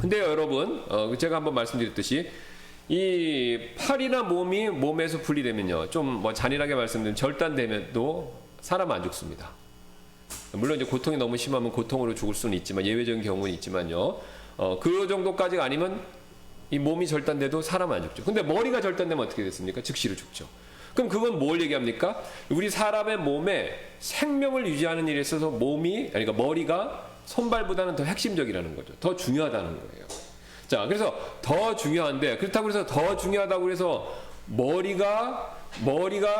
근데 여러분, 제가 한번 말씀드렸듯이 이 팔이나 몸이 몸에서 분리되면요, 좀 뭐 잔인하게 말씀드리면 절단되면도 사람은 안 죽습니다. 물론 이제 고통이 너무 심하면 고통으로 죽을 수는 있지만, 예외적인 경우는 있지만요, 그 정도까지가 아니면 이 몸이 절단돼도 사람은 안 죽죠. 근데 머리가 절단되면 어떻게 됐습니까? 즉시로 죽죠. 그럼 그건 뭘 얘기합니까? 우리 사람의 몸에 생명을 유지하는 일에 있어서 그러니까 머리가 손발보다는 더 핵심적이라는 거죠. 더 중요하다는 거예요. 자, 그래서 더 중요한데, 그렇다고 해서 더 중요하다고 해서 머리가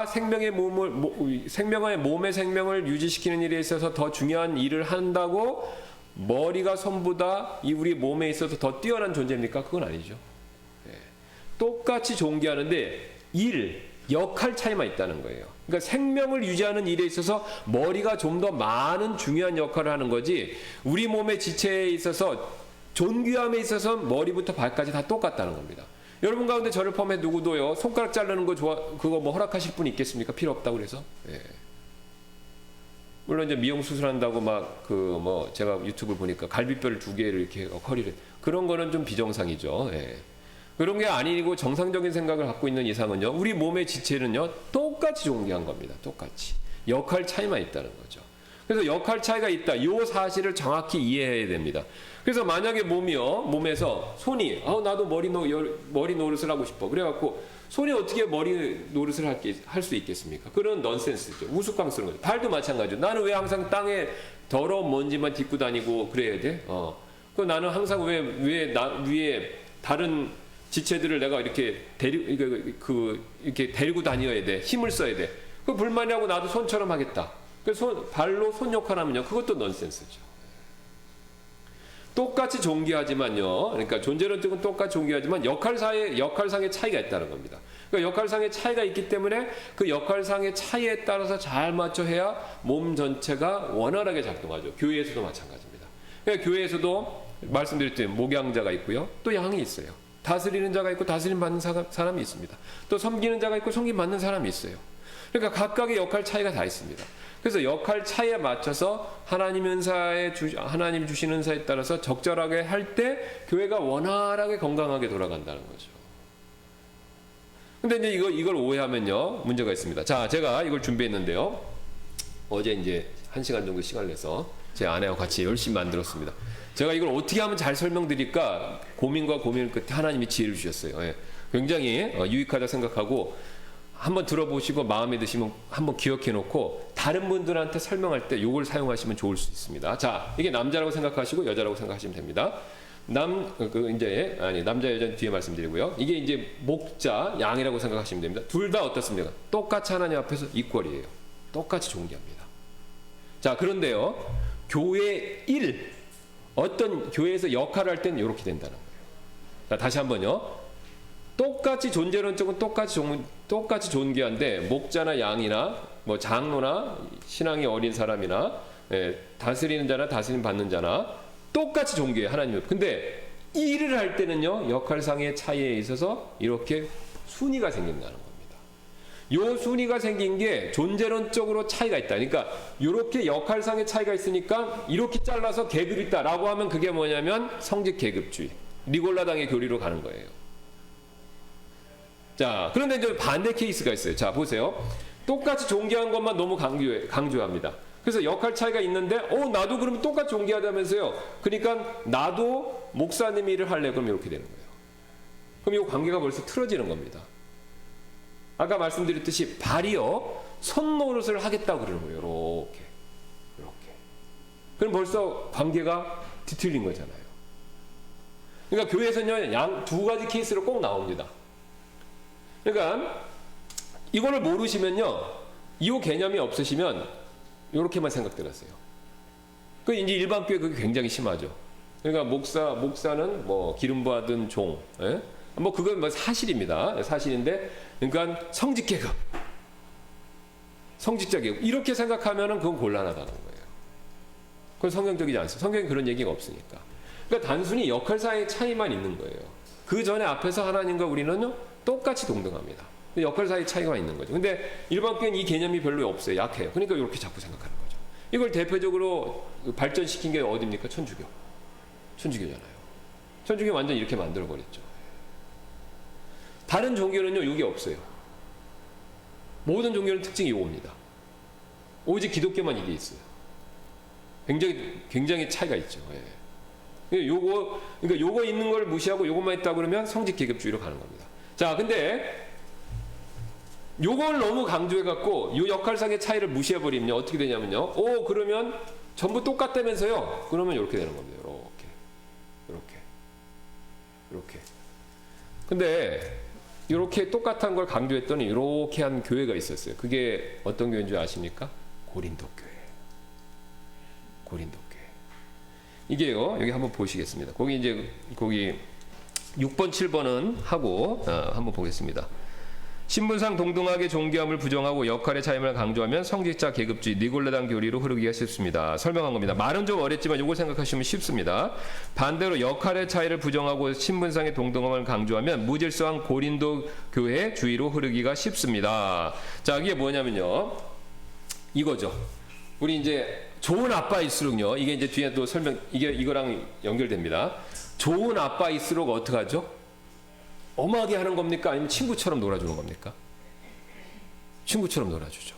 생명의 몸의 생명을 유지시키는 일에 있어서 더 중요한 일을 한다고 머리가 손보다 우리 몸에 있어서 더 뛰어난 존재입니까? 그건 아니죠. 네. 똑같이 존귀하는데 역할 차이만 있다는 거예요. 그러니까 생명을 유지하는 일에 있어서 머리가 좀 더 많은 중요한 역할을 하는 거지, 우리 몸의 지체에 있어서 존귀함에 있어서 머리부터 발까지 다 똑같다는 겁니다. 여러분 가운데 저를 포함해 누구도요, 손가락 자르는 거 그거 뭐 허락하실 분이 있겠습니까? 필요 없다고 그래서. 예. 물론 이제 미용 수술한다고 제가 유튜브 보니까 갈비뼈를 2개를 이렇게 허리를, 그런 거는 좀 비정상이죠. 예. 그런 게 아니고 정상적인 생각을 갖고 있는 이상은요, 우리 몸의 지체는요 똑같이 존귀한 겁니다. 똑같이. 역할 차이만 있다는 거죠. 그래서 역할 차이가 있다, 이 사실을 정확히 이해해야 됩니다. 그래서 만약에 몸에서 손이 나도 머리 노릇을 하고 싶어, 그래갖고 손이 어떻게 머리 노릇을 할 수 있겠습니까? 그런 넌센스죠. 우스꽝스러운 거죠. 발도 마찬가지죠. 나는 왜 항상 땅에 더러운 먼지만 딛고 다니고 그래야 돼? 나는 항상 왜 위에 다른 지체들을 내가 이렇게 이렇게 데리고 다녀야 돼. 힘을 써야 돼. 그 불만이라고 나도 손처럼 하겠다. 발로 손 역할하면요, 그것도 넌센스죠. 똑같이 존귀하지만요, 그러니까 존재론적은 똑같이 존귀하지만 역할상의 차이가 있다는 겁니다. 그러니까 역할상의 차이가 있기 때문에 그 역할상의 차이에 따라서 잘 맞춰 해야 몸 전체가 원활하게 작동하죠. 교회에서도 마찬가지입니다. 그러니까 교회에서도 말씀드렸듯이 목양자가 있고요, 또 양이 있어요. 다스리는 자가 있고 다스림 받는 사람이 있습니다. 또 섬기는 자가 있고 섬김 받는 사람이 있어요. 그러니까 각각의 역할 차이가 다 있습니다. 그래서 역할 차이에 맞춰서 하나님 주신 은사에 따라서 적절하게 할 때 교회가 원활하게 건강하게 돌아간다는 거죠. 근데 이제 이걸 오해하면요, 문제가 있습니다. 자, 제가 이걸 준비했는데요, 어제 이제 1시간 정도 시간을 내서 제 아내와 같이 열심히 만들었습니다. 제가 이걸 어떻게 하면 잘 설명드릴까 고민과 고민을 끝에 하나님이 지혜를 주셨어요. 예. 굉장히 유익하다 생각하고, 한번 들어보시고 마음에 드시면 한번 기억해 놓고 다른 분들한테 설명할 때 이걸 사용하시면 좋을 수 있습니다. 자, 이게 남자라고 생각하시고 여자라고 생각하시면 됩니다. 남자 여자 뒤에 말씀드리고요. 이게 이제 목자 양이라고 생각하시면 됩니다. 둘 다 어떻습니까? 똑같이 하나님 앞에서 이퀄이에요. 똑같이 존귀합니다. 자, 그런데요, 교회 어떤 교회에서 역할을 할 때는 이렇게 된다는 거예요. 자, 다시 한번요. 똑같이 존재론적은 똑같이 존귀한데, 목자나 양이나 뭐 장로나 신앙이 어린 사람이나 다스리는 자나 다스림 받는 자나 똑같이 존귀해요, 하나님. 근데 일을 할 때는요, 역할상의 차이에 있어서 이렇게 순위가 생긴다는 겁니다. 요 순위가 생긴 게 존재론적으로 차이가 있다. 그러니까 이렇게 역할상의 차이가 있으니까 이렇게 잘라서 계급이 있다라고 하면 그게 뭐냐면 성직 계급주의, 니골라당의 교리로 가는 거예요. 자, 그런데 이제 반대 케이스가 있어요. 자, 보세요. 똑같이 존귀한 것만 너무 강조합니다. 그래서 역할 차이가 있는데, 나도 그러면 똑같이 존귀하다면서요. 그러니까 나도 목사님 일을 할래. 그럼 이렇게 되는 거예요. 그럼 이 관계가 벌써 틀어지는 겁니다. 아까 말씀드렸듯이 발이요, 손노릇을 하겠다고 그러는 거예요. 이렇게. 그럼 벌써 관계가 뒤틀린 거잖아요. 그러니까 교회에서는요, 두 가지 케이스로 꼭 나옵니다. 그러니까 이거를 모르시면요, 이 개념이 없으시면 이렇게만 생각들었어요. 그 이제 일반 교회 그게 굉장히 심하죠. 그러니까 목사는 뭐 기름 받은 종, 뭐 그건 뭐 사실입니다. 사실인데, 그러니까 성직자 계급 이렇게 생각하면은 그건 곤란하다는 거예요. 그건 성경적이지 않습니다. 성경에 그런 얘기가 없으니까. 그러니까 단순히 역할상의 차이만 있는 거예요. 그 전에 앞에서 하나님과 우리는요, 똑같이 동등합니다. 역할 사이 차이가 있는 거죠. 근데 일반 교회는 이 개념이 별로 없어요. 약해요. 그러니까 이렇게 자꾸 생각하는 거죠. 이걸 대표적으로 발전시킨 게 어디입니까? 천주교잖아요. 천주교 완전 이렇게 만들어 버렸죠. 다른 종교는요 이게 없어요. 모든 종교는 특징이 이겁니다. 오직 기독교만 이게 있어요. 굉장히 차이가 있죠. 그러니까 요거 있는 걸 무시하고 요것만 있다 그러면 성직 계급주의로 가는 겁니다. 자, 근데 요걸 너무 강조해 갖고 요 역할상의 차이를 무시해 버리면 어떻게 되냐면요. 그러면 전부 똑같다면서요. 그러면 이렇게 되는 겁니다. 이렇게. 근데 이렇게 똑같은 걸 강조했더니 이렇게 한 교회가 있었어요. 그게 어떤 교회인 줄 아십니까? 고린도 교회. 이게요. 여기 한번 보시겠습니다. 거기 6번, 7번은 하고 한번 보겠습니다. 신분상 동등하게 존귀함을 부정하고 역할의 차이를 강조하면 성직자 계급주의 니골라당 교리로 흐르기가 쉽습니다. 설명한 겁니다. 말은 좀 어렵지만 이걸 생각하시면 쉽습니다. 반대로 역할의 차이를 부정하고 신분상의 동등함을 강조하면 무질서한 고린도 교회 주의로 흐르기가 쉽습니다. 자, 이게 뭐냐면요. 이거죠. 우리 이제 좋은 아빠일수록요. 이게 이제 뒤에 또 이거랑 연결됩니다. 좋은 아빠일수록 어떻게 하죠? 엄하게 하는 겁니까? 아니면 친구처럼 놀아주는 겁니까? 친구처럼 놀아주죠.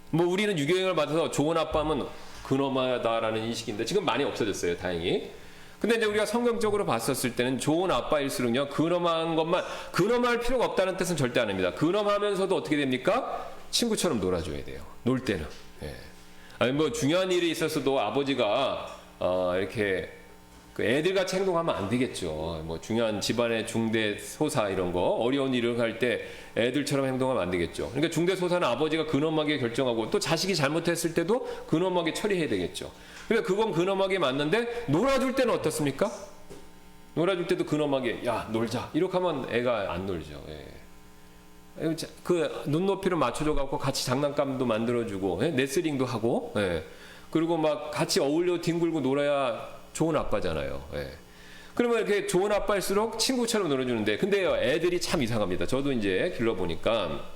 뭐 우리는 유교형을 받아서 좋은 아빠면 근엄하다라는 인식인데 지금 많이 없어졌어요. 다행히. 근데 이제 우리가 성경적으로 봤었을 때는 좋은 아빠일수록요. 근엄할 필요가 없다는 뜻은 절대 아닙니다. 근엄하면서도 어떻게 됩니까? 친구처럼 놀아줘야 돼요. 놀 때는. 아니 뭐 중요한 일이 있었어도 아버지가 이렇게 그 애들같이 행동하면 안 되겠죠. 뭐 중요한 집안의 중대 소사 이런 거 어려운 일을 할 때 애들처럼 행동하면 안 되겠죠. 그러니까 중대 소사는 아버지가 근엄하게 결정하고 또 자식이 잘못했을 때도 근엄하게 처리해야 되겠죠. 그러니까 그건 근엄하게 맞는데 놀아줄 때는 어떻습니까? 놀아줄 때도 근엄하게 야 놀자 이렇게 하면 애가 안 놀죠. 그 눈높이를 맞춰줘 갖고 같이 장난감도 만들어주고 네슬링도 하고 그리고 막 같이 어울려 뒹굴고 놀아야 좋은 아빠잖아요. 그러면 이렇게 좋은 아빠일수록 친구처럼 놀아주는데, 근데요, 애들이 참 이상합니다. 저도 이제 길러보니까,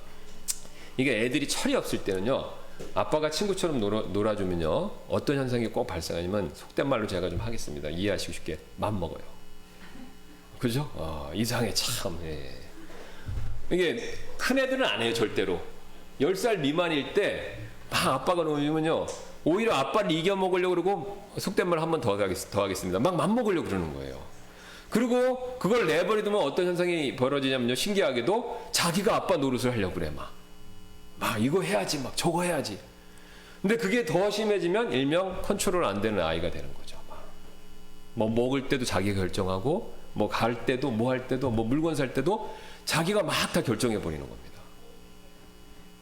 이게 애들이 철이 없을 때는요, 아빠가 친구처럼 놀아주면요, 어떤 현상이 꼭 발생하냐면, 속된 말로 제가 좀 하겠습니다. 이해하시고 쉽게, 맘먹어요. 그죠? 이상해, 참. 이게, 큰 애들은 안 해요, 절대로. 10살 미만일 때, 막 아빠가 놀면요, 오히려 아빠를 이겨먹으려고 그러고 속된 말 한 번 더 하겠습니다. 막 맘먹으려고 그러는 거예요. 그리고 그걸 내버려두면 어떤 현상이 벌어지냐면요. 신기하게도 자기가 아빠 노릇을 하려고 그래. 막 이거 해야지. 막 저거 해야지. 근데 그게 더 심해지면 일명 컨트롤 안 되는 아이가 되는 거죠. 뭐 먹을 때도 자기가 결정하고 뭐 갈 때도 뭐 할 때도 뭐 물건 살 때도 자기가 막 다 결정해 버리는 겁니다.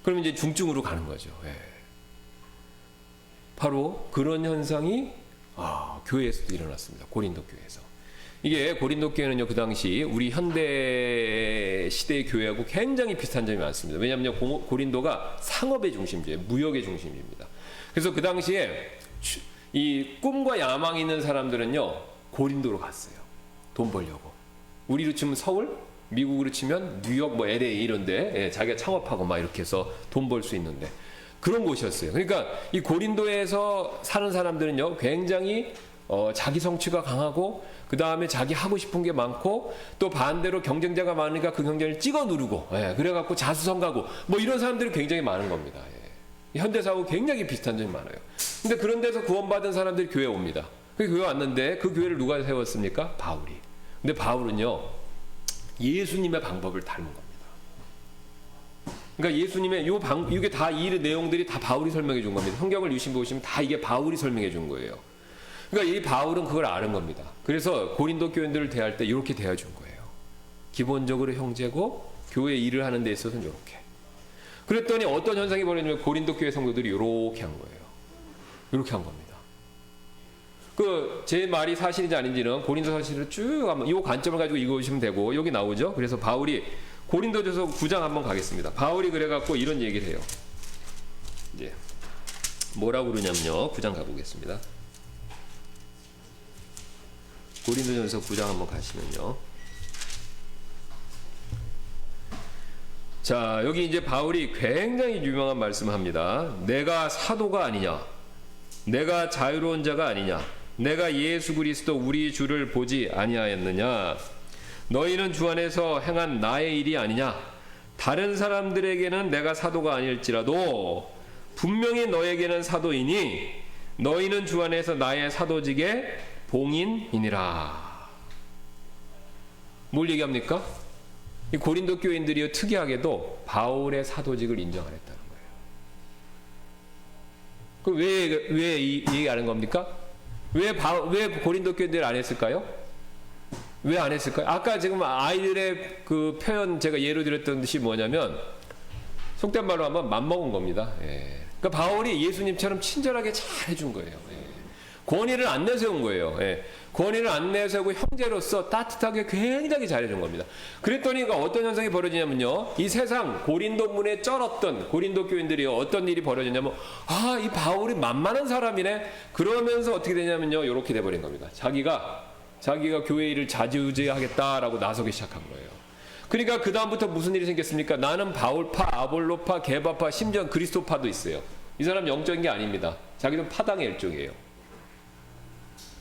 그럼 이제 중증으로 가는 거죠. 바로 그런 현상이 교회에서도 일어났습니다. 고린도 교회에서. 이게 고린도 교회는요, 그 당시 우리 현대 시대의 교회하고 굉장히 비슷한 점이 많습니다. 왜냐하면 고린도가 상업의 중심지예요. 무역의 중심지입니다. 그래서 그 당시에 이 꿈과 야망이 있는 사람들은요, 고린도로 갔어요. 돈 벌려고. 우리로 치면 서울, 미국으로 치면 뉴욕, 뭐 LA 이런데 자기가 창업하고 막 이렇게 해서 돈 벌 수 있는데. 그런 곳이었어요. 그러니까 이 고린도에서 사는 사람들은요, 굉장히 자기 성취가 강하고 그 다음에 자기 하고 싶은 게 많고 또 반대로 경쟁자가 많으니까 그 경쟁을 찍어 누르고 그래갖고 자수성가고 뭐 이런 사람들이 굉장히 많은 겁니다. 현대사하고 굉장히 비슷한 점이 많아요. 근데 그런 데서 구원받은 사람들이 교회에 옵니다. 그 교회 왔는데 그 교회를 누가 세웠습니까? 바울이. 근데 바울은요, 예수님의 방법을 닮은 겁니다. 그러니까 예수님의 이게 다 이 내용들이 다 바울이 설명해 준 겁니다. 성경을 유심 보시면 다 이게 바울이 설명해 준 거예요. 그러니까 이 바울은 그걸 아는 겁니다. 그래서 고린도 교인들을 대할 때 이렇게 대해준 거예요. 기본적으로 형제고 교회 일을 하는 데 있어서는 이렇게. 그랬더니 어떤 현상이 벌어지냐면 고린도 교회 성도들이 이렇게 한 거예요. 이렇게 한 겁니다. 제 말이 사실인지 아닌지는 고린도 사실을 쭉 한번 이 관점을 가지고 읽어보시면 되고 여기 나오죠. 그래서 바울이 고린도전서 9장 한번 가겠습니다. 바울이 그래갖고 이런 얘기를 해요. 이제 뭐라고 그러냐면요. 9장 가보겠습니다. 고린도전서 9장 한번 가시면요. 자, 여기 이제 바울이 굉장히 유명한 말씀을 합니다. 내가 사도가 아니냐? 내가 자유로운 자가 아니냐? 내가 예수 그리스도 우리 주를 보지 아니하였느냐? 너희는 주 안에서 행한 나의 일이 아니냐? 다른 사람들에게는 내가 사도가 아닐지라도 분명히 너에게는 사도이니 너희는 주 안에서 나의 사도직의 봉인이니라. 뭘 얘기합니까? 이 고린도 교인들이 특이하게도 바울의 사도직을 인정 안 했다는 거예요. 왜 이 얘기하는 겁니까? 왜 고린도 교인들이 안 했을까요? 왜 안 했을까요? 아까 지금 아이들의 그 표현 제가 예로 들었던 듯이 뭐냐면 속된 말로 하면 맘먹은 겁니다. 예. 그러니까 바울이 예수님처럼 친절하게 잘 해준 거예요. 예. 권위를 안 내세운 거예요. 예. 권위를 안 내세우고 형제로서 따뜻하게 굉장히 잘해준 겁니다. 그랬더니 어떤 현상이 벌어지냐면요. 이 세상 고린도 문에 쩔었던 고린도 교인들이 어떤 일이 벌어지냐면 이 바울이 만만한 사람이네. 그러면서 어떻게 되냐면요. 이렇게 돼버린 겁니다. 자기가 교회 일을 자주지하겠다라고 나서기 시작한 거예요. 그러니까 그 다음부터 무슨 일이 생겼습니까? 나는 바울파, 아볼로파, 게바파, 심지어 그리스도파도 있어요. 이 사람 영적인 게 아닙니다. 자기는 파당의 일종이에요.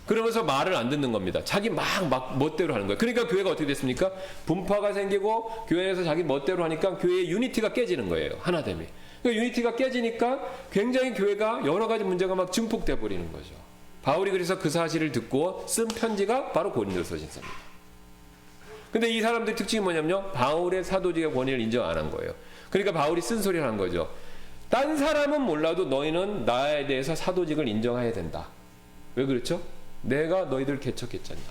그러면서 말을 안 듣는 겁니다. 자기 막 멋대로 하는 거예요. 그러니까 교회가 어떻게 됐습니까? 분파가 생기고 교회에서 자기 멋대로 하니까 교회의 유니티가 깨지는 거예요. 하나됨이. 그러니까 유니티가 깨지니까 굉장히 교회가 여러 가지 문제가 막 증폭돼 버리는 거죠. 바울이 그래서 그 사실을 듣고 쓴 편지가 바로 고린도서신서입니다. 근데 이 사람들의 특징이 뭐냐면요. 바울의 사도직의 권위를 인정 안 한 거예요. 그러니까 바울이 쓴소리를 한 거죠. 딴 사람은 몰라도 너희는 나에 대해서 사도직을 인정해야 된다. 왜 그렇죠? 내가 너희들 개척했잖냐.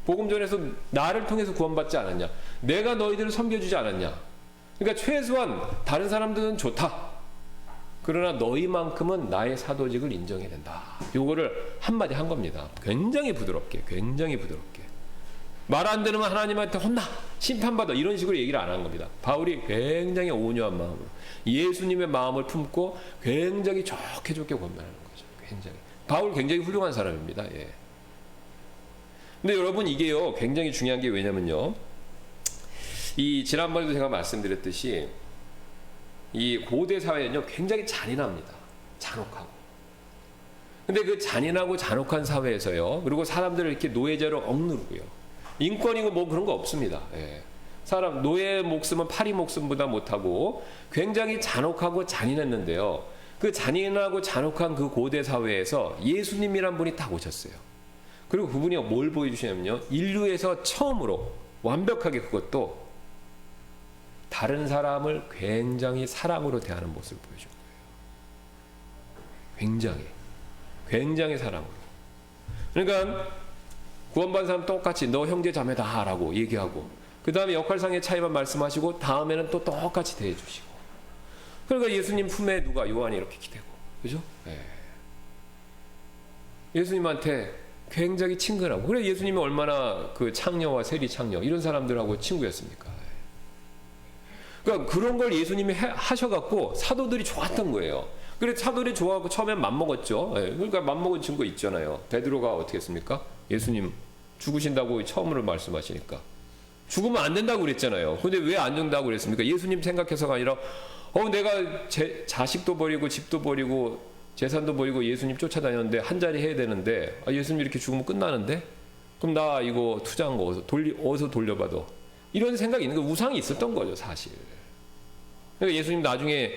복음전에서 나를 통해서 구원받지 않았냐. 내가 너희들을 섬겨주지 않았냐. 그러니까 최소한 다른 사람들은 좋다. 그러나 너희만큼은 나의 사도직을 인정해야 된다. 요거를 한마디 한 겁니다. 굉장히 부드럽게. 말 안 들으면 하나님한테 혼나. 심판받아. 이런 식으로 얘기를 안 한 겁니다. 바울이 굉장히 온유한 마음으로 예수님의 마음을 품고 굉장히 좋게 권면하는 거죠. 바울 굉장히 훌륭한 사람입니다. 예. 근데 여러분 이게요 굉장히 중요한 게 왜냐면요. 이 지난번에도 제가 말씀드렸듯이 이 고대 사회는요 굉장히 잔인합니다. 잔혹하고. 근데 그 잔인하고 잔혹한 사회에서요. 그리고 사람들을 이렇게 노예제로 억누르고요. 인권이고 뭐 그런 거 없습니다. 예. 사람 노예 목숨은 파리 목숨보다 못하고 굉장히 잔혹하고 잔인했는데요. 그 잔인하고 잔혹한 그 고대 사회에서 예수님이란 분이 딱 오셨어요. 그리고 그분이 뭘 보여주시냐면요. 인류에서 처음으로 완벽하게 그것도 다른 사람을 굉장히 사랑으로 대하는 모습을 보여준 거예요. 굉장히 사랑으로. 그러니까 구원받은 사람 똑같이 너 형제 자매다 라고 얘기하고 그 다음에 역할상의 차이만 말씀하시고 다음에는 또 똑같이 대해주시고 그러니까 예수님 품에 누가 요한이 이렇게 기대고 그죠? 네. 예수님한테 굉장히 친근하고 그래 예수님이 얼마나 그 창녀와 세리 창녀 이런 사람들하고 친구였습니까? 그러니까 그런 걸 예수님이 하셔갖고 사도들이 좋았던 거예요. 그래 사도들이 좋아하고 처음엔 맘먹었죠. 네. 그러니까 맘먹은 증거 있잖아요. 베드로가 어떻게 했습니까? 예수님 죽으신다고 처음으로 말씀하시니까 죽으면 안 된다고 그랬잖아요. 근데 왜 안 된다고 그랬습니까? 예수님 생각해서가 아니라 내가 제 자식도 버리고 집도 버리고 재산도 버리고 예수님 쫓아다녔는데 한 자리 해야 되는데 예수님 이렇게 죽으면 끝나는데 그럼 나 이거 투자한 거 어디서 돌려받아 이런 생각이 있는 거 우상이 있었던 거죠 사실. 그러니까 예수님 나중에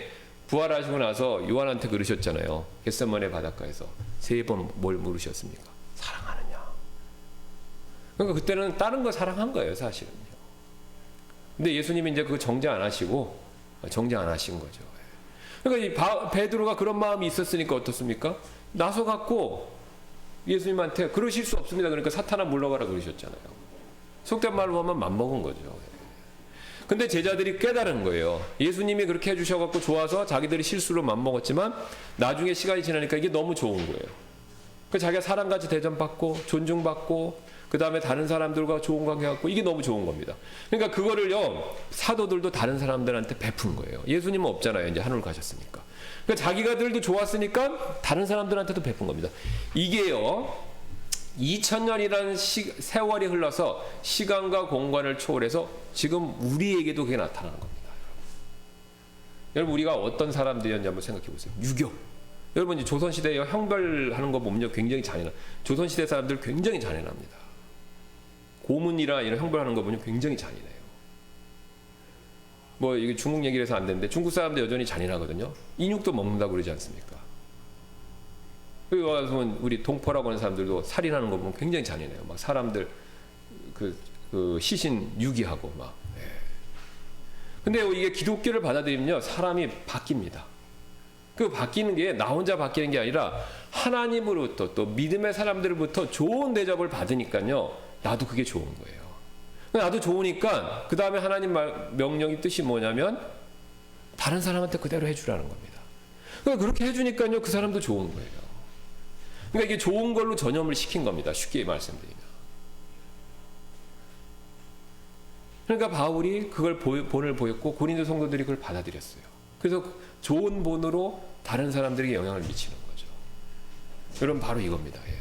부활하시고 나서 요한한테 그러셨잖아요. 겟세마네 바닷가에서 3번 뭘 물으셨습니까? 사랑하느냐. 그러니까 그때는 다른 거 사랑한 거예요 사실은요. 근데 예수님이 이제 그거 정죄 안 하신 거죠. 그러니까 베드로가 그런 마음이 있었으니까 어떻습니까? 나서 갖고 예수님한테 그러실 수 없습니다. 그러니까 사탄아 물러가라 그러셨잖아요. 속된 말로 하면 맘먹은 거죠. 근데 제자들이 깨달은 거예요. 예수님이 그렇게 해주셔갖고 좋아서 자기들이 실수로 맘먹었지만 나중에 시간이 지나니까 이게 너무 좋은 거예요. 그러니까 자기가 사람같이 대접받고 존중받고 그 다음에 다른 사람들과 좋은 관계 갖고 이게 너무 좋은 겁니다. 그러니까 그거를요 사도들도 다른 사람들한테 베푼 거예요. 예수님은 없잖아요. 이제 하늘 가셨으니까. 그러니까 자기가들도 좋았으니까 다른 사람들한테도 베푼 겁니다. 이게요 2000년이라는 세월이 흘러서 시간과 공간을 초월해서 지금 우리에게도 그게 나타나는 겁니다. 여러분 우리가 어떤 사람들이었는지 한번 생각해 보세요. 유교. 여러분 이제 조선시대에 형벌하는 거 보면요 굉장히 잔인한, 조선시대 사람들 굉장히 잔인합니다. 고문이나 이런 형벌하는 거 보면 굉장히 잔인해요. 뭐 이게 중국 얘기를 해서 안 되는데 중국 사람들 여전히 잔인하거든요. 인육도 먹는다고 그러지 않습니까? 여기 와서 우리 동포라고 하는 사람들도 살인하는 거 보면 굉장히 잔인해요. 막 사람들 그 시신 유기하고 막. 예. 근데 이게 기독교를 받아들이면요 사람이 바뀝니다. 그 바뀌는 게 나 혼자 바뀌는 게 아니라 하나님으로부터 또 믿음의 사람들로부터 좋은 대접을 받으니까요 나도 그게 좋은 거예요. 나도 좋으니까 그 다음에 하나님 명령의 뜻이 뭐냐면 다른 사람한테 그대로 해주라는 겁니다. 그러니까 그렇게 해주니까요 그 사람도 좋은 거예요. 그러니까 이게 좋은 걸로 전염을 시킨 겁니다. 쉽게 말씀드리면. 그러니까 바울이 그걸 본을 보였고 고린도 성도들이 그걸 받아들였어요. 그래서 좋은 본으로 다른 사람들에게 영향을 미치는 거죠. 여러분 바로 이겁니다. 예.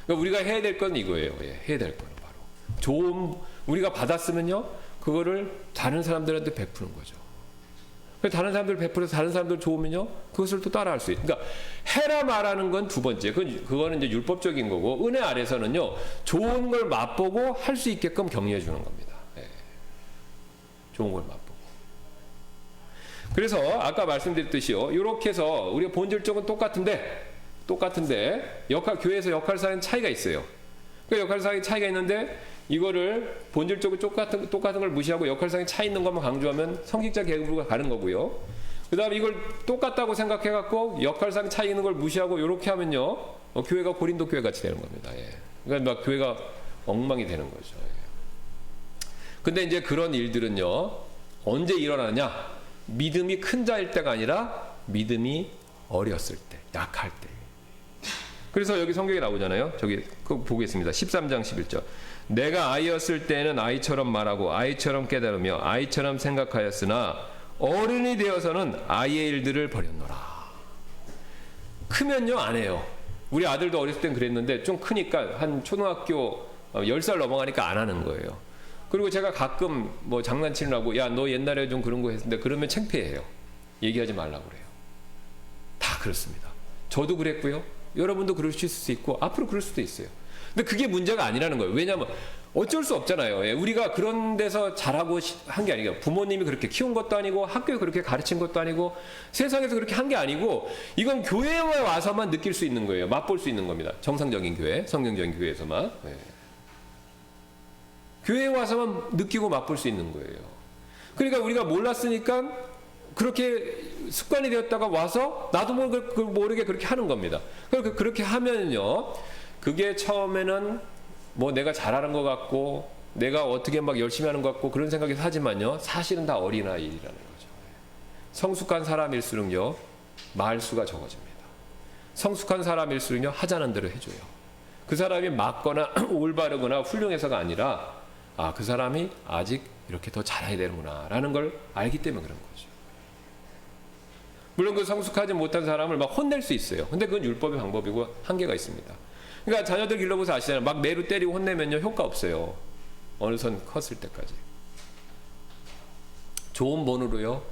그러니까 우리가 해야 될 건 이거예요. 예. 해야 될 거는 바로 좋은 우리가 받았으면요 그거를 다른 사람들한테 베푸는 거죠. 다른 사람들 베풀어서 다른 사람들 좋으면요 그것을 또 따라할 수 있어요. 그러니까 해라 말하는 건 두 번째. 그거는 이제 율법적인 거고 은혜 아래서는요 좋은 걸 맛보고 할 수 있게끔 격려해 주는 겁니다. 예. 좋은 걸 맛보고. 그래서 아까 말씀드렸듯이요 이렇게 해서 우리가 본질적은 똑같은데 교회에서 역할사항 차이가 있어요. 그 역할사항이 차이가 있는데 이거를 본질적으로 똑같은 걸 무시하고 역할상의 차이 있는 것만 강조하면 성직자 계급으로 가는 거고요. 그 다음에 이걸 똑같다고 생각해갖고 역할상 차이 있는 걸 무시하고 이렇게 하면요 교회가 고린도 교회 같이 되는 겁니다. 예. 그러니까 막 교회가 엉망이 되는 거죠. 예. 근데 이제 그런 일들은요 언제 일어나냐? 믿음이 큰 자일 때가 아니라 믿음이 어렸을 때, 약할 때. 그래서 여기 성경에 나오잖아요. 저기 보겠습니다. 13장 11절. 내가 아이였을 때는 아이처럼 말하고 아이처럼 깨달으며 아이처럼 생각하였으나 어른이 되어서는 아이의 일들을 버렸노라. 크면요 안 해요. 우리 아들도 어렸을 땐 그랬는데 좀 크니까 한 초등학교 10살 넘어가니까 안 하는 거예요. 그리고 제가 가끔 뭐 장난치느라고 야 너 옛날에 좀 그런 거 했는데 그러면 창피해요. 얘기하지 말라고 그래요. 다 그렇습니다. 저도 그랬고요. 여러분도 그러실 수 있고 앞으로 그럴 수도 있어요. 근데 그게 문제가 아니라는 거예요. 왜냐하면 어쩔 수 없잖아요. 예, 우리가 그런 데서 자라고 한 게 아니고 부모님이 그렇게 키운 것도 아니고 학교에 그렇게 가르친 것도 아니고 세상에서 그렇게 한 게 아니고 이건 교회에 와서만 느낄 수 있는 거예요. 맛볼 수 있는 겁니다. 정상적인 교회, 성경적인 교회에서만. 예. 교회에 와서만 느끼고 맛볼 수 있는 거예요. 그러니까 우리가 몰랐으니까 그렇게 습관이 되었다가 와서 나도 모르게 그렇게 하는 겁니다. 그렇게 하면요 그게 처음에는 뭐 내가 잘하는 것 같고 내가 어떻게 막 열심히 하는 것 같고 그런 생각이 하지만요 사실은 다 어린아이라는 거죠. 성숙한 사람일수록요 말수가 적어집니다. 성숙한 사람일수록요 하자는 대로 해줘요. 그 사람이 맞거나 올바르거나 훌륭해서가 아니라 아, 그 사람이 아직 이렇게 더 잘해야 되는구나 라는 걸 알기 때문에 그런 거죠. 물론 그 성숙하지 못한 사람을 막 혼낼 수 있어요. 근데 그건 율법의 방법이고 한계가 있습니다. 그러니까 자녀들 길러보서 아시잖아요. 막 매로 때리고 혼내면요 효과 없어요. 어느 선 컸을 때까지. 좋은 본으로요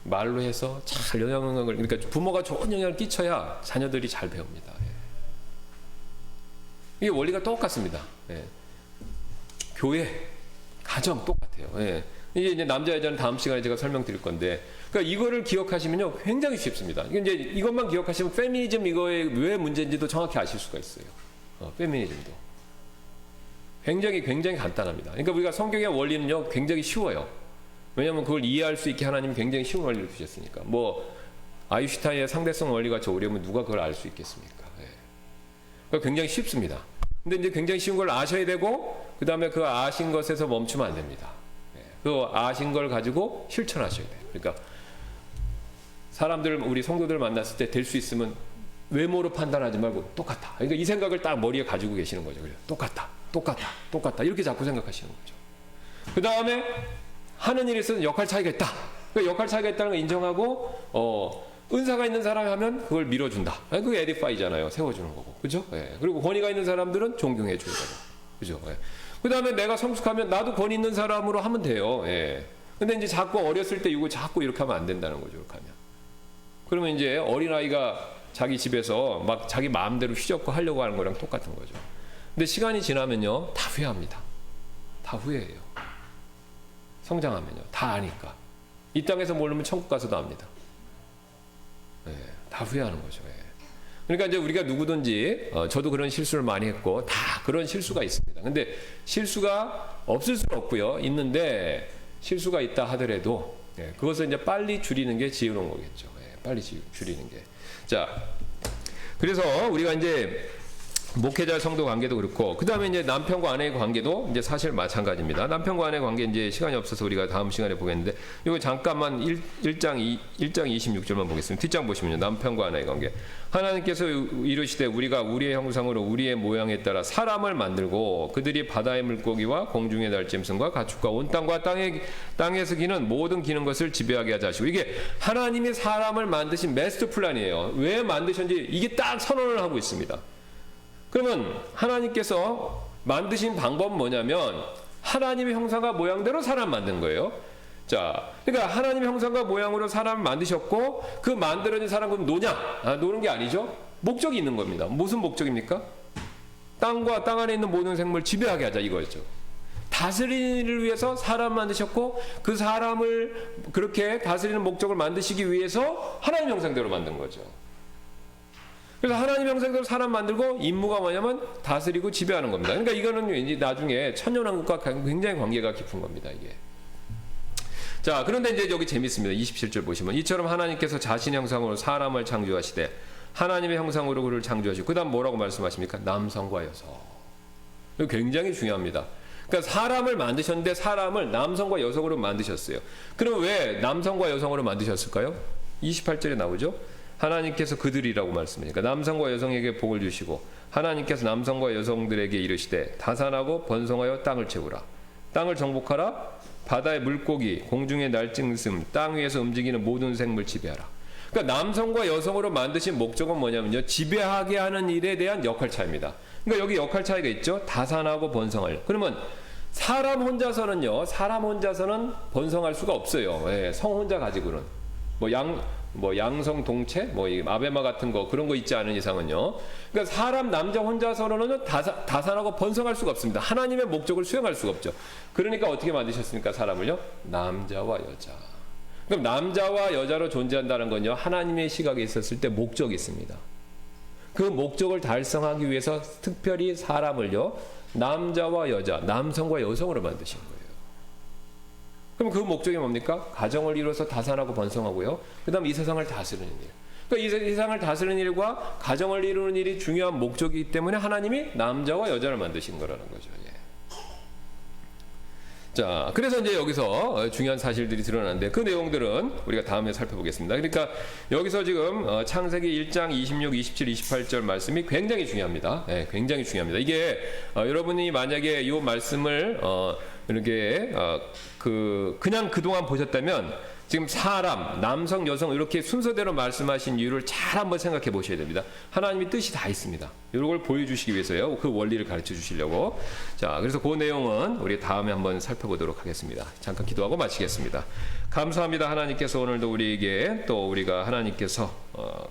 말로 해서 잘 영향을 그러니까 부모가 좋은 영향을 끼쳐야 자녀들이 잘 배웁니다. 예. 이게 원리가 똑같습니다. 예. 교회, 가정 똑같아요. 예. 이제 남자 여자는 다음 시간에 제가 설명드릴 건데, 그러니까 이거를 기억하시면요 굉장히 쉽습니다. 이제 이것만 기억하시면 페미니즘 이거의 왜 문제인지도 정확히 아실 수가 있어요. 페미니즘도 굉장히 간단합니다. 그러니까 우리가 성경의 원리는요 굉장히 쉬워요. 왜냐하면 그걸 이해할 수 있게 하나님이 굉장히 쉬운 원리를 주셨으니까. 뭐 아인슈타인의 상대성 원리가 저 어려우면 누가 그걸 알 수 있겠습니까? 예. 그러니까 굉장히 쉽습니다. 근데 이제 굉장히 쉬운 걸 아셔야 되고 그 다음에 그 아신 것에서 멈추면 안 됩니다. 그 아신 걸 가지고 실천하셔야 돼요. 그러니까 사람들 우리 성도들 만났을 때 될 수 있으면 외모로 판단하지 말고 똑같아. 그러니까 이 생각을 딱 머리에 가지고 계시는 거죠. 그래서 똑같다 이렇게 자꾸 생각하시는 거죠. 그 다음에 하는 일에 있어서 역할 차이가 있다. 그러니까 역할 차이가 있다는 걸 인정하고 은사가 있는 사람이 하면 그걸 밀어준다. 그게 에디파이잖아요. 세워주는 거고. 그죠? 예. 그리고 권위가 있는 사람들은 존경해줘야 되고. 그죠? 예. 그 다음에 내가 성숙하면 나도 권위 있는 사람으로 하면 돼요. 예. 근데 이제 자꾸 어렸을 때 이거 자꾸 이렇게 하면 안 된다는 거죠. 이렇게 하면. 그러면 이제 어린아이가 자기 집에서 막 자기 마음대로 휘젓고 하려고 하는 거랑 똑같은 거죠. 근데 시간이 지나면요, 다 후회합니다. 다 후회해요. 성장하면요, 다 아니까. 이 땅에서 모르면 천국 가서도 압니다. 예, 다 후회하는 거죠. 예. 그러니까 이제 우리가 누구든지 저도 그런 실수를 많이 했고 다 그런 실수가 있습니다. 근데 실수가 없을 수는 없고요. 있는데 실수가 있다 하더라도 그것을 이제 빨리 줄이는 게 지혜로운 거겠죠. 빨리 줄이는 게. 자, 그래서 우리가 이제 목회자 성도 관계도 그렇고, 그 다음에 이제 남편과 아내의 관계도 이제 사실 마찬가지입니다. 남편과 아내의 관계 이제 시간이 없어서 우리가 다음 시간에 보겠는데, 이거 잠깐만 1장 26절만 보겠습니다. 뒷장 보시면요. 남편과 아내의 관계. 하나님께서 이르시되 우리가 우리의 형상으로 우리의 모양에 따라 사람을 만들고 그들이 바다의 물고기와 공중의 날짐승과 가축과 온 땅과 땅에서 기는 모든 기는 것을 지배하게 하자 하시고, 이게 하나님이 사람을 만드신 마스터 플랜이에요. 왜 만드셨는지 이게 딱 선언을 하고 있습니다. 그러면 하나님께서 만드신 방법은 뭐냐면 하나님의 형상과 모양대로 사람 만든 거예요. 자, 그러니까 하나님의 형상과 모양으로 사람을 만드셨고 그 만들어진 사람 그럼 노는 게 아니죠. 목적이 있는 겁니다. 무슨 목적입니까? 땅과 땅 안에 있는 모든 생물 지배하게 하자 이거였죠. 다스리는 일을 위해서 사람 만드셨고 그 사람을 그렇게 다스리는 목적을 만드시기 위해서 하나님 형상대로 만든 거죠. 그래서 하나님 형상대로 사람 만들고 임무가 뭐냐면 다스리고 지배하는 겁니다. 그러니까 이거는 왠지 나중에 천년왕국과 굉장히 관계가 깊은 겁니다. 이게. 자, 그런데 이제 여기 재밌습니다. 27절 보시면 이처럼 하나님께서 자신의 형상으로 사람을 창조하시되 하나님의 형상으로 그를 창조하시고 그 다음 뭐라고 말씀하십니까? 남성과 여성. 이거 굉장히 중요합니다. 그러니까 사람을 만드셨는데 사람을 남성과 여성으로 만드셨어요. 그럼 왜 남성과 여성으로 만드셨을까요? 28절에 나오죠. 하나님께서 그들이라고 말씀하니까 남성과 여성에게 복을 주시고 하나님께서 남성과 여성들에게 이르시되 다산하고 번성하여 땅을 채우라. 땅을 정복하라. 바다의 물고기, 공중의 날짐승, 땅 위에서 움직이는 모든 생물 지배하라. 그러니까 남성과 여성으로 만드신 목적은 뭐냐면요. 지배하게 하는 일에 대한 역할 차이입니다. 그러니까 여기 역할 차이가 있죠. 다산하고 번성하려. 그러면 사람 혼자서는 번성할 수가 없어요. 예, 성 혼자 가지고는. 양성 동체, 아베마 같은 거 그런 거 있지 않은 이상은요. 그러니까 사람 남자 혼자서는 다산하고 번성할 수가 없습니다. 하나님의 목적을 수행할 수가 없죠. 그러니까 어떻게 만드셨습니까? 사람을요? 남자와 여자. 그럼 남자와 여자로 존재한다는 건요. 하나님의 시각에 있었을 때 목적이 있습니다. 그 목적을 달성하기 위해서 특별히 사람을요. 남자와 여자, 남성과 여성으로 만드신 거예요. 그럼 그 목적이 뭡니까? 가정을 이루어서 다산하고 번성하고요. 그 다음 이 세상을 다스리는 일. 그러니까 이 세상을 다스리는 일과 가정을 이루는 일이 중요한 목적이기 때문에 하나님이 남자와 여자를 만드신 거라는 거죠. 예. 자, 그래서 이제 여기서 중요한 사실들이 드러나는데 그 내용들은 우리가 다음에 살펴보겠습니다. 그러니까 여기서 지금 창세기 1장 26, 27, 28절 말씀이 굉장히 중요합니다. 예, 굉장히 중요합니다. 이게 여러분이 만약에 이 말씀을 이렇게 그냥 그동안 보셨다면 지금 사람, 남성, 여성 이렇게 순서대로 말씀하신 이유를 잘 한번 생각해 보셔야 됩니다. 하나님의 뜻이 다 있습니다. 이런 걸 보여주시기 위해서요. 그 원리를 가르쳐 주시려고. 자, 그래서 그 내용은 우리 다음에 한번 살펴보도록 하겠습니다. 잠깐 기도하고 마치겠습니다. 감사합니다. 하나님께서 오늘도 우리에게 또 우리가 하나님께서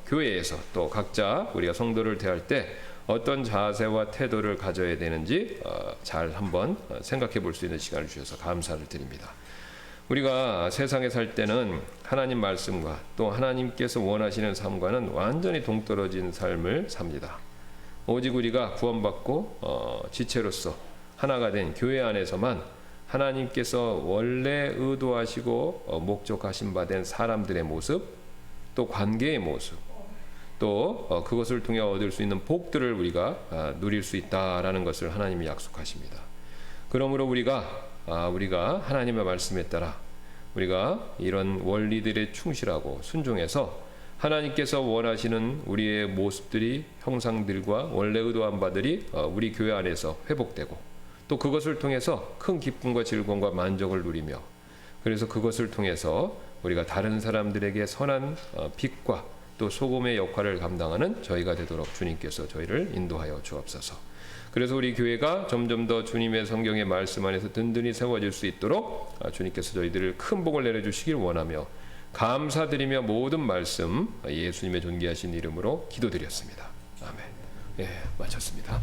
교회에서 또 각자 우리가 성도를 대할 때 어떤 자세와 태도를 가져야 되는지 잘 한번 생각해 볼 수 있는 시간을 주셔서 감사를 드립니다. 우리가 세상에 살 때는 하나님 말씀과 또 하나님께서 원하시는 삶과는 완전히 동떨어진 삶을 삽니다. 오직 우리가 구원받고 지체로서 하나가 된 교회 안에서만 하나님께서 원래 의도하시고 목적하신 바 된 사람들의 모습, 또 관계의 모습, 또 그것을 통해 얻을 수 있는 복들을 우리가 누릴 수 있다라는 것을 하나님이 약속하십니다. 그러므로 우리가 하나님의 말씀에 따라 우리가 이런 원리들에 충실하고 순종해서 하나님께서 원하시는 우리의 모습들이 형상들과 원래 의도한 바들이 우리 교회 안에서 회복되고 또 그것을 통해서 큰 기쁨과 즐거움과 만족을 누리며 그래서 그것을 통해서 우리가 다른 사람들에게 선한 빛과 또 소금의 역할을 감당하는 저희가 되도록 주님께서 저희를 인도하여 주옵소서. 그래서 우리 교회가 점점 더 주님의 성경의 말씀 안에서 든든히 세워질 수 있도록 주님께서 저희들을 큰 복을 내려주시길 원하며 감사드리며 모든 말씀 예수님의 존귀하신 이름으로 기도드렸습니다. 아멘. 예, 마쳤습니다.